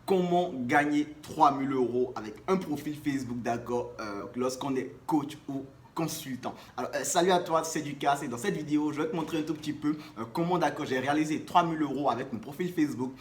comment gagner 3000 euros avec un profil Facebook, d'accord, lorsqu'on est coach ou consultant. Alors, salut à toi, c'est Lucas et dans cette vidéo, je vais te montrer un tout petit peu comment, d'accord, j'ai réalisé 3000 euros avec mon profil Facebook.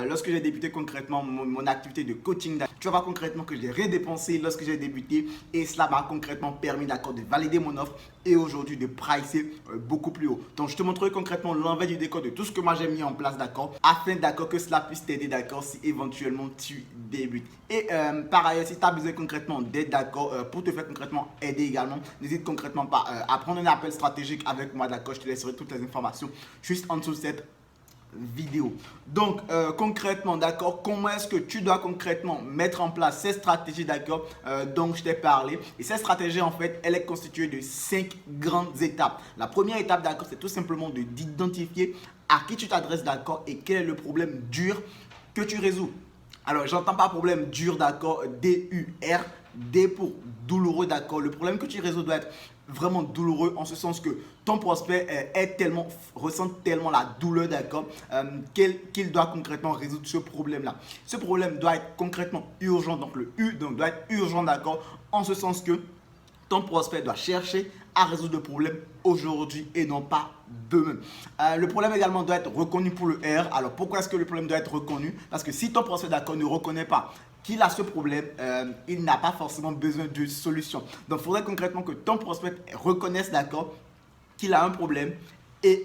Lorsque j'ai débuté concrètement mon activité de coaching, tu vas voir concrètement que j'ai redépensé lorsque j'ai débuté et cela m'a concrètement permis, d'accord, de valider mon offre et aujourd'hui de pricer beaucoup plus haut. Donc, je te montrerai concrètement l'envers du décor de tout ce que moi j'ai mis en place, d'accord, afin, d'accord, que cela puisse t'aider, d'accord, si éventuellement tu débutes. Et par ailleurs, si tu as besoin concrètement d'aide, d'accord, pour te faire concrètement aider également, n'hésite concrètement pas à prendre un appel stratégique avec moi, d'accord, je te laisserai toutes les informations juste en dessous de cette vidéo. Donc concrètement, d'accord, comment est-ce que tu dois concrètement mettre en place ces stratégies, d'accord, dont je t'ai parlé. Et cette stratégie, en fait, elle est constituée de 5 grandes étapes. La première étape, d'accord, c'est tout simplement d'identifier à qui tu t'adresses, d'accord, et quel est le problème dur que tu résous. Alors, j'entends pas problème dur, d'accord, D-U-R, D pour douloureux, d'accord. Le problème que tu résous doit être vraiment douloureux en ce sens que ton prospect ressent tellement la douleur, d'accord, qu'il doit concrètement résoudre ce problème-là. Ce problème doit être concrètement urgent, donc le U donc, doit être urgent, d'accord, en ce sens que ton prospect doit chercher à résoudre le problème aujourd'hui et non pas demain. Le problème également doit être reconnu pour le R. Alors pourquoi est-ce que le problème doit être reconnu? Parce que si ton prospect, d'accord, ne reconnaît pas qu'il a ce problème, il n'a pas forcément besoin de solution. Donc il faudrait concrètement que ton prospect reconnaisse, d'accord, qu'il a un problème et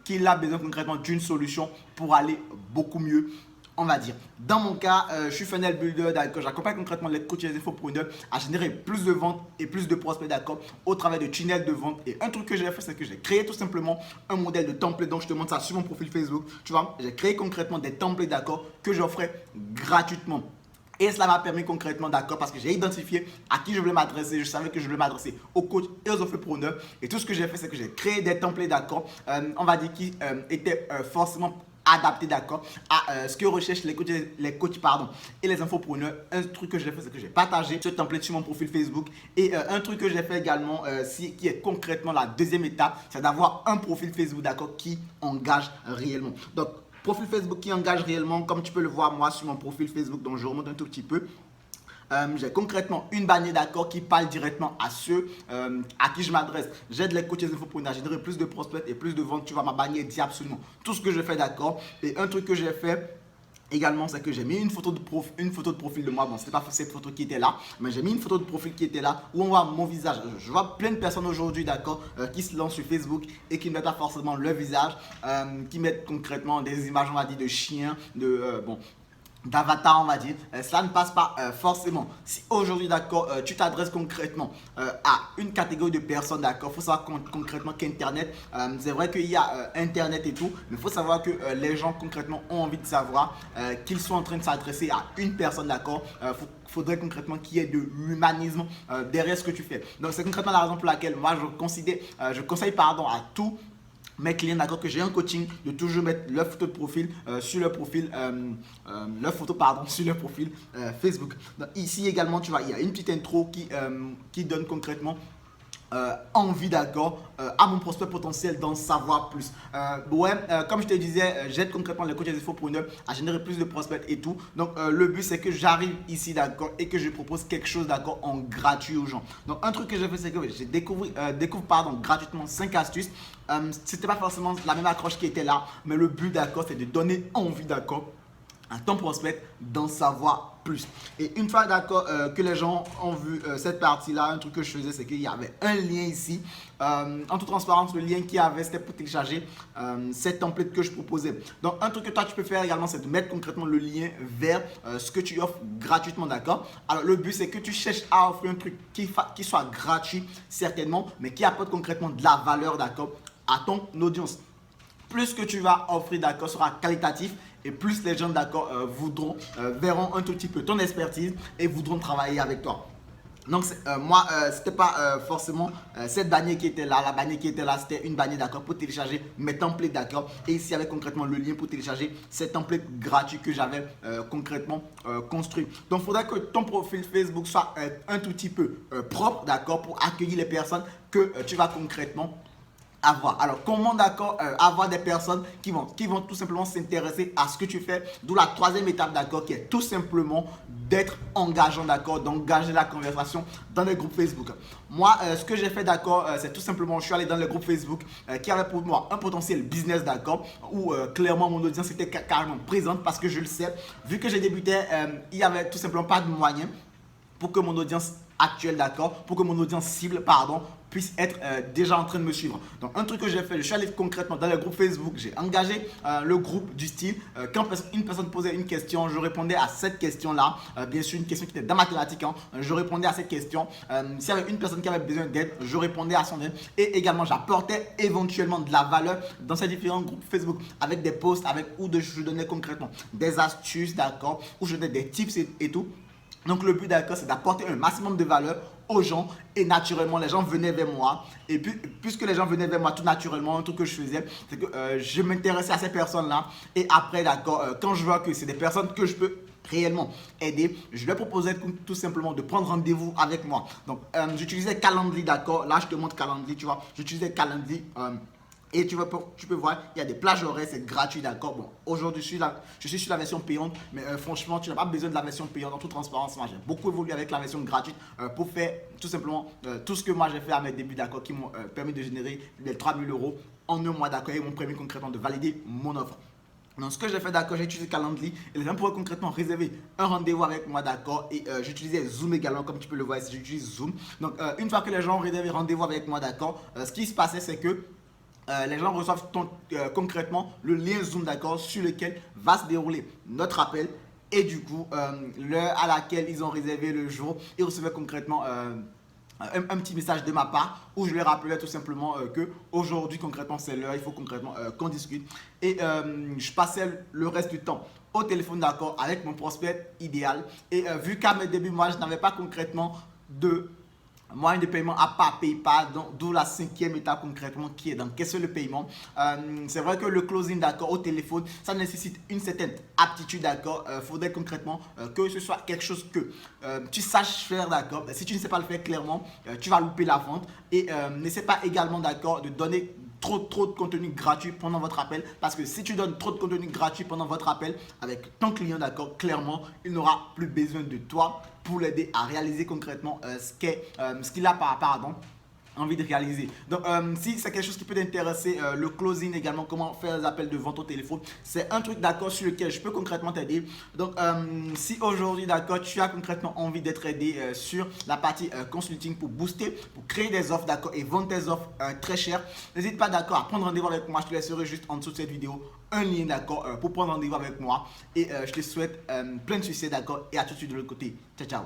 qu'il a besoin concrètement d'une solution pour aller beaucoup mieux, on va dire. Dans mon cas, je suis funnel builder, d'accord. J'accompagne concrètement les coachs et les infopreneurs à générer plus de ventes et plus de prospects, d'accord, au travers de tunnels de vente. Et un truc que j'ai fait, c'est que j'ai créé tout simplement un modèle de template. Donc, je te montre ça sur mon profil Facebook. Tu vois, j'ai créé concrètement des templates, d'accord, que j'offrais gratuitement. Et cela m'a permis concrètement, d'accord, parce que j'ai identifié à qui je voulais m'adresser. Je savais que je voulais m'adresser aux coachs et aux entrepreneurs. Et tout ce que j'ai fait, c'est que j'ai créé des templates, d'accord, on va dire qui étaient forcément adapté, d'accord, à ce que recherchent les coachs pardon, et les infopreneurs. Un truc que j'ai fait, c'est que j'ai partagé ce template sur mon profil Facebook. Et un truc que j'ai fait également, qui est concrètement la deuxième étape, c'est d'avoir un profil Facebook, d'accord, qui engage réellement. Donc, profil Facebook qui engage réellement, comme tu peux le voir moi sur mon profil Facebook, donc je remonte un tout petit peu. J'ai concrètement une bannière, d'accord, qui parle directement à ceux à qui je m'adresse. J'aide les coachs et les infopreneurs à générer plus de prospects et plus de ventes. Tu vois, ma bannière dit absolument tout ce que je fais, d'accord. Et un truc que j'ai fait également, c'est que j'ai mis une photo de profil de moi. Bon, c'était pas cette photo qui était là, mais j'ai mis une photo de profil qui était là où on voit mon visage. Je vois plein de personnes aujourd'hui, d'accord, qui se lancent sur Facebook et qui ne mettent pas forcément leur visage, qui mettent concrètement des images, on va dire, de chiens, d'avatar, on va dire. Cela ne passe pas forcément. Si aujourd'hui, d'accord, tu t'adresses concrètement à une catégorie de personnes, d'accord, il faut savoir concrètement qu'Internet, c'est vrai qu'il y a Internet et tout, mais il faut savoir que les gens concrètement ont envie de savoir qu'ils sont en train de s'adresser à une personne, d'accord. Faudrait concrètement qu'il y ait de l'humanisme derrière ce que tu fais. Donc c'est concrètement la raison pour laquelle moi je conseille pardon à tout mes clients, d'accord, que j'ai un coaching, de toujours mettre leur photo de profil sur leur profil, leur photo, pardon, sur leur profil Facebook. Donc, ici également, tu vois, il y a une petite intro qui donne concrètement envie, d'accord, à mon prospect potentiel d'en savoir plus. Comme je te disais, j'aide concrètement les coachs et les infopreneurs à générer plus de prospects et tout. Donc le but, c'est que j'arrive ici, d'accord, et que je propose quelque chose, d'accord, en gratuit aux gens. Donc un truc que j'ai fait, c'est que j'ai découvre gratuitement 5 astuces. C'était pas forcément la même accroche qui était là, mais le but, d'accord, c'est de donner envie, d'accord, à ton prospect d'en savoir plus. Et une fois, d'accord, que les gens ont vu cette partie-là, un truc que je faisais, c'est qu'il y avait un lien ici. En toute transparence, le lien qu'il y avait, c'était pour télécharger cette template que je proposais. Donc, un truc que toi, tu peux faire également, c'est de mettre concrètement le lien vers ce que tu offres gratuitement, d'accord. Alors, le but, c'est que tu cherches à offrir un truc qui soit gratuit, certainement, mais qui apporte concrètement de la valeur, d'accord, à ton audience. Plus que tu vas offrir, d'accord, sera qualitatif et plus les gens, d'accord, verront un tout petit peu ton expertise et voudront travailler avec toi. Donc moi, c'était pas forcément cette bannière qui était là. La bannière qui était là, c'était une bannière, d'accord, pour télécharger mes templates, d'accord. Et ici, avec concrètement le lien pour télécharger ces templates gratuits que j'avais concrètement construit. Donc, il faudrait que ton profil Facebook soit un tout petit peu propre, d'accord, pour accueillir les personnes que tu vas concrètement avoir. Alors, comment d'accord avoir des personnes qui vont tout simplement s'intéresser à ce que tu fais. D'où la troisième étape, d'accord, qui est tout simplement d'être engageant, d'accord, d'engager la conversation dans les groupes Facebook. Moi, ce que j'ai fait, d'accord, c'est tout simplement, je suis allé dans les groupes Facebook qui avaient pour moi un potentiel business, d'accord, où clairement mon audience était carrément présente parce que je le sais, vu que j'ai débuté, il n'y avait tout simplement pas de moyens pour que mon audience actuelle, d'accord, pour que mon audience cible, pardon, puisse être déjà en train de me suivre. Donc un truc que j'ai fait, je suis allé concrètement dans le groupe Facebook, j'ai engagé le groupe du style, quand une personne posait une question, je répondais à cette question-là, bien sûr une question qui était dans ma thématique, hein, je répondais à cette question. S'il y avait une personne qui avait besoin d'aide, je répondais à son aide et également j'apportais éventuellement de la valeur dans ces différents groupes Facebook avec des posts, je donnais concrètement des astuces, d'accord, où je donnais des tips et tout. Donc le but, d'accord, c'est d'apporter un maximum de valeur aux gens et naturellement les gens venaient vers moi et puis puisque les gens venaient vers moi tout naturellement, un truc que je faisais c'est que je m'intéressais à ces personnes là et après, d'accord, quand je vois que c'est des personnes que je peux réellement aider, je leur proposais tout simplement de prendre rendez-vous avec moi. Donc j'utilisais Calendly, d'accord, là je te montre Calendly, tu vois, j'utilisais Calendly. Et tu peux voir, il y a des plages horaires, c'est gratuit, d'accord. Bon, aujourd'hui, je suis sur la version payante, mais franchement, tu n'as pas besoin de la version payante en toute transparence. Moi, j'ai beaucoup évolué avec la version gratuite pour faire tout simplement tout ce que moi j'ai fait à mes débuts, d'accord, qui m'ont permis de générer les 3000 euros en un mois, d'accord, et m'ont permis concrètement de valider mon offre. Donc, ce que j'ai fait, d'accord, j'ai utilisé Calendly et les gens pourraient concrètement réserver un rendez-vous avec moi, d'accord. Et j'utilisais Zoom également, comme tu peux le voir ici, j'utilise Zoom. Donc, une fois que les gens ont réservé rendez-vous avec moi, d'accord, ce qui se passait, c'est que les gens reçoivent concrètement le lien Zoom, d'accord, sur lequel va se dérouler notre appel et du coup l'heure à laquelle ils ont réservé le jour, ils recevaient concrètement un petit message de ma part où je leur rappelais tout simplement que aujourd'hui concrètement c'est l'heure, il faut concrètement qu'on discute et je passais le reste du temps au téléphone, d'accord, avec mon prospect idéal et vu qu'à mes débuts moi je n'avais pas concrètement de moyen de paiement à part PayPal, d'où la cinquième étape concrètement qui est d'encaisser le paiement. C'est vrai que le closing, d'accord, au téléphone, ça nécessite une certaine aptitude, d'accord. Faudrait concrètement que ce soit quelque chose que tu saches faire, d'accord. Si tu ne sais pas le faire clairement, tu vas louper la vente et n'essaie pas également, d'accord, de donner trop de contenu gratuit pendant votre appel parce que si tu donnes trop de contenu gratuit pendant votre appel avec ton client, d'accord, clairement il n'aura plus besoin de toi pour l'aider à réaliser concrètement ce qu'il a envie de réaliser. Donc si c'est quelque chose qui peut t'intéresser, le closing également, comment faire les appels de vente au téléphone, c'est un truc, d'accord, sur lequel je peux concrètement t'aider. Donc si aujourd'hui, d'accord, tu as concrètement envie d'être aidé sur la partie consulting pour booster, pour créer des offres, d'accord, et vendre tes offres très chères, n'hésite pas, d'accord, à prendre rendez-vous avec moi. Je te laisserai juste en dessous de cette vidéo un lien, d'accord, pour prendre rendez-vous avec moi et je te souhaite plein de succès, d'accord, et à tout de suite de l'autre côté. Ciao, ciao.